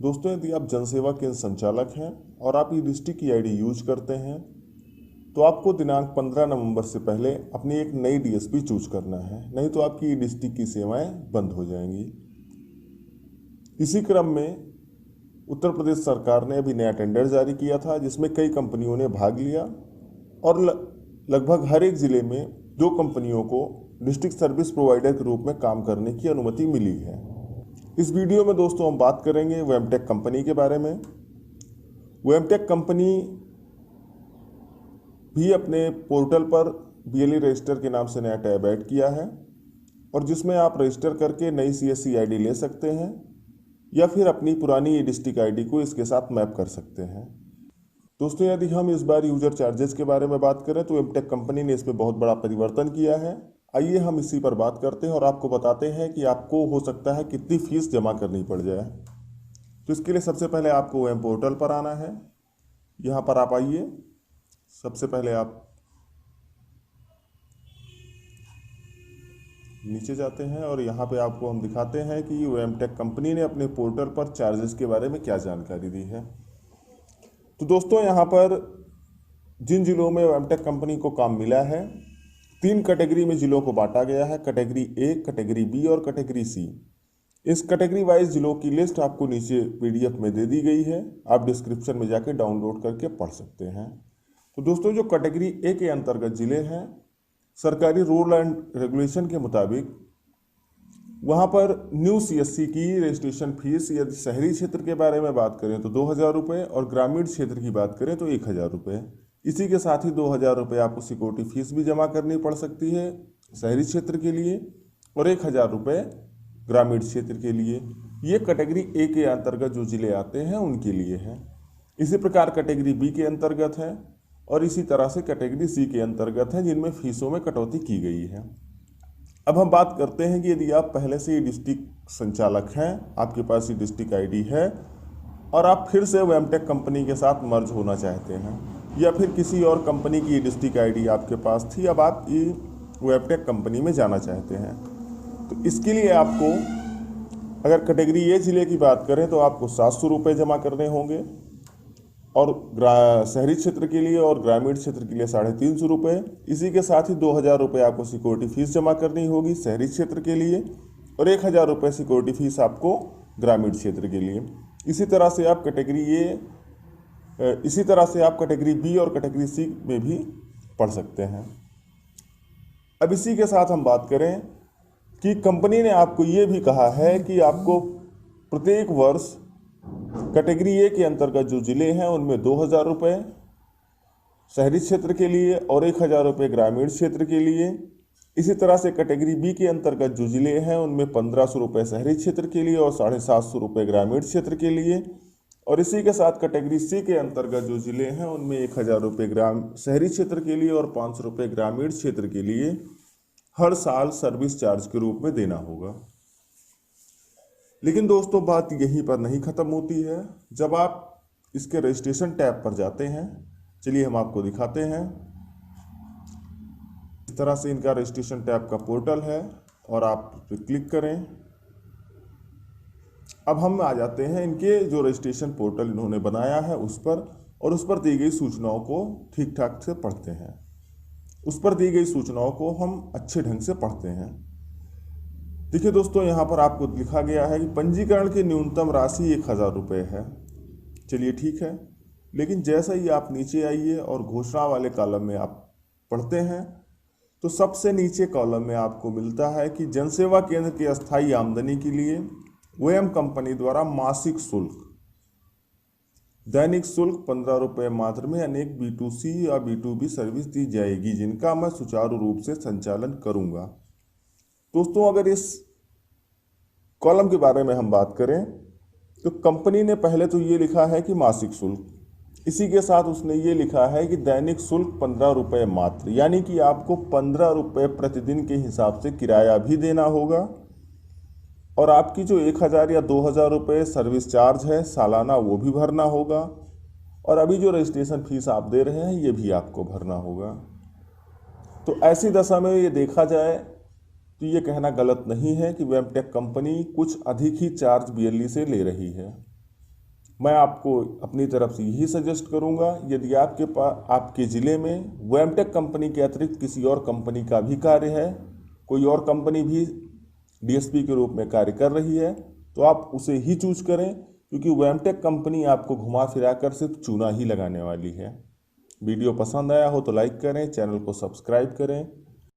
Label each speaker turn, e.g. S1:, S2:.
S1: दोस्तों, यदि आप जनसेवा केंद्र संचालक हैं और आप ई डिस्ट्रिक्ट की आईडी यूज करते हैं तो आपको दिनांक 15 नवंबर से पहले अपनी एक नई डीएसपी चूज करना है, नहीं तो आपकी ई डिस्ट्रिक्ट की सेवाएं बंद हो जाएंगी। इसी क्रम में उत्तर प्रदेश सरकार ने अभी नया टेंडर जारी किया था जिसमें कई कंपनियों ने भाग लिया और लगभग हर एक जिले में 2 कंपनियों को डिस्ट्रिक्ट सर्विस प्रोवाइडर के रूप में काम करने की अनुमति मिली है। इस वीडियो में दोस्तों हम बात करेंगे वेमटेक कंपनी के बारे में। वेमटेक कंपनी भी अपने पोर्टल पर बीएलई रजिस्टर के नाम से नया टैब ऐड किया है और जिसमें आप रजिस्टर करके नई सीएससी आईडी ले सकते हैं या फिर अपनी पुरानी ई डिस्ट्रिक्ट आईडी को इसके साथ मैप कर सकते हैं। दोस्तों, यदि हम इस बार यूजर चार्जेस के बारे में बात करें तो वेमटेक कंपनी ने इसमें बहुत बड़ा परिवर्तन किया है। आइए हम इसी पर बात करते हैं और आपको बताते हैं कि आपको हो सकता है कितनी फीस जमा करनी पड़ जाए। तो इसके लिए सबसे पहले आपको वेम पोर्टल पर आना है। यहाँ पर आप आइए। सबसे पहले आप नीचे जाते हैं और यहाँ पे आपको हम दिखाते हैं कि वेमटेक कंपनी ने अपने पोर्टल पर चार्जेस के बारे में क्या जानकारी दी है। तो दोस्तों, यहाँ पर जिन जिलों में वेमटेक कंपनी को काम मिला है 3 कैटेगरी में जिलों को बांटा गया है, कैटेगरी ए, कैटेगरी बी और कैटेगरी सी। इस कैटेगरी वाइज जिलों की लिस्ट आपको नीचे पीडीएफ में दे दी गई है, आप डिस्क्रिप्शन में जाके डाउनलोड करके पढ़ सकते हैं। तो दोस्तों, जो कैटेगरी ए के अंतर्गत जिले हैं, सरकारी रूल एंड रेगुलेशन के मुताबिक वहाँ पर न्यू सीएससी की रजिस्ट्रेशन फीस यदि शहरी क्षेत्र के बारे में बात करें तो 2,000 रुपये और ग्रामीण क्षेत्र की बात करें तो 1,000 रुपये। इसी के साथ ही 2,000 रुपये आपको सिक्योरिटी फीस भी जमा करनी पड़ सकती है शहरी क्षेत्र के लिए और 1,000 रुपये ग्रामीण क्षेत्र के लिए। ये कैटेगरी ए के अंतर्गत जो जिले आते हैं उनके लिए है। इसी प्रकार कैटेगरी बी के अंतर्गत है और इसी तरह से कैटेगरी सी के अंतर्गत है जिनमें फीसों में कटौती की गई है। अब हम बात करते हैं कि यदि आप पहले से डिस्ट्रिक्ट संचालक हैं, आपके पास ये डिस्ट्रिक्ट आईडी है और आप फिर से वेमटेक कंपनी के साथ मर्ज होना चाहते हैं या फिर किसी और कंपनी की डिस्ट्रिक्ट आईडी आपके पास थी, अब आप ये वेमटेक कंपनी में जाना चाहते हैं, तो इसके लिए आपको अगर कैटेगरी ए जिले की बात करें तो आपको 700 रुपये जमा करने होंगे और शहरी क्षेत्र के लिए और ग्रामीण क्षेत्र के लिए 350 रुपये। इसी के साथ ही 2,000 रुपये आपको सिक्योरिटी फीस जमा करनी होगी शहरी क्षेत्र के लिए और 1,000 रुपये सिक्योरिटी फीस आपको ग्रामीण क्षेत्र के लिए। इसी तरह से आप कैटेगरी बी और कैटेगरी सी में भी पढ़ सकते हैं। अब इसी के साथ हम बात करें कि कंपनी ने आपको ये भी कहा है कि आपको प्रत्येक वर्ष कैटेगरी ए के अंतर्गत जो जिले हैं उनमें 2,000 रुपये शहरी क्षेत्र के लिए और 1,000 रुपये ग्रामीण क्षेत्र के लिए। इसी तरह से कैटेगरी बी के अंतर्गत जो जिले हैं उनमें 1,500 रुपये शहरी क्षेत्र के लिए और 750 रुपये ग्रामीण क्षेत्र के लिए। और इसी के साथ कैटेगरी सी के अंतर्गत जो जिले हैं उनमें 1,000 रुपये शहरी क्षेत्र के लिए और 500 रुपये ग्रामीण क्षेत्र के लिए हर साल सर्विस चार्ज के रूप में देना होगा। लेकिन दोस्तों, बात यहीं पर नहीं ख़त्म होती है। जब आप इसके रजिस्ट्रेशन टैब पर जाते हैं, चलिए हम आपको दिखाते हैं। इस तरह से इनका रजिस्ट्रेशन टैब का पोर्टल है और आप इस पर क्लिक करें। अब हम आ जाते हैं इनके जो रजिस्ट्रेशन पोर्टल इन्होंने बनाया है उस पर, और उस पर दी गई सूचनाओं को ठीक ठाक से पढ़ते हैं। उस पर दी गई सूचनाओं को हम अच्छे ढंग से पढ़ते हैं। देखिए दोस्तों, यहाँ पर आपको लिखा गया है कि पंजीकरण की न्यूनतम राशि 1,000 रुपये है। चलिए ठीक है, लेकिन जैसे ही आप नीचे आइए और घोषणा वाले कॉलम में आप पढ़ते हैं तो सबसे नीचे कॉलम में आपको मिलता है कि जनसेवा केंद्र की अस्थायी आमदनी के लिए वेम कंपनी द्वारा मासिक शुल्क दैनिक शुल्क 15 रुपये मात्र में अनेक B2C या B2B सर्विस दी जाएगी जिनका मैं सुचारू रूप से संचालन करूंगा। दोस्तों, अगर इस कॉलम के बारे में हम बात करें तो कंपनी ने पहले तो ये लिखा है कि मासिक शुल्क, इसी के साथ उसने ये लिखा है कि दैनिक शुल्क 15 रुपये मात्र, यानी कि आपको 15 रुपये प्रतिदिन के हिसाब से किराया भी देना होगा और आपकी जो 1,000 या 2,000 रुपये सर्विस चार्ज है सालाना वो भी भरना होगा और अभी जो रजिस्ट्रेशन फीस आप दे रहे हैं ये भी आपको भरना होगा। तो ऐसी दशा में ये देखा जाए तो ये कहना गलत नहीं है कि वेमटेक कंपनी कुछ अधिक ही चार्ज बीएलई से ले रही है। मैं आपको अपनी तरफ से यही सजेस्ट करूंगा, यदि आपके पास आपके ज़िले में वोएमटेक कंपनी के अतिरिक्त किसी और कंपनी का भी कार्य है, कोई और कंपनी भी डीएसपी के रूप में कार्य कर रही है, तो आप उसे ही चूज करें, क्योंकि वोएमटेक कंपनी आपको घुमा फिरा कर सिर्फ चूना ही लगाने वाली है। वीडियो पसंद आया हो तो लाइक करें, चैनल को सब्सक्राइब करें।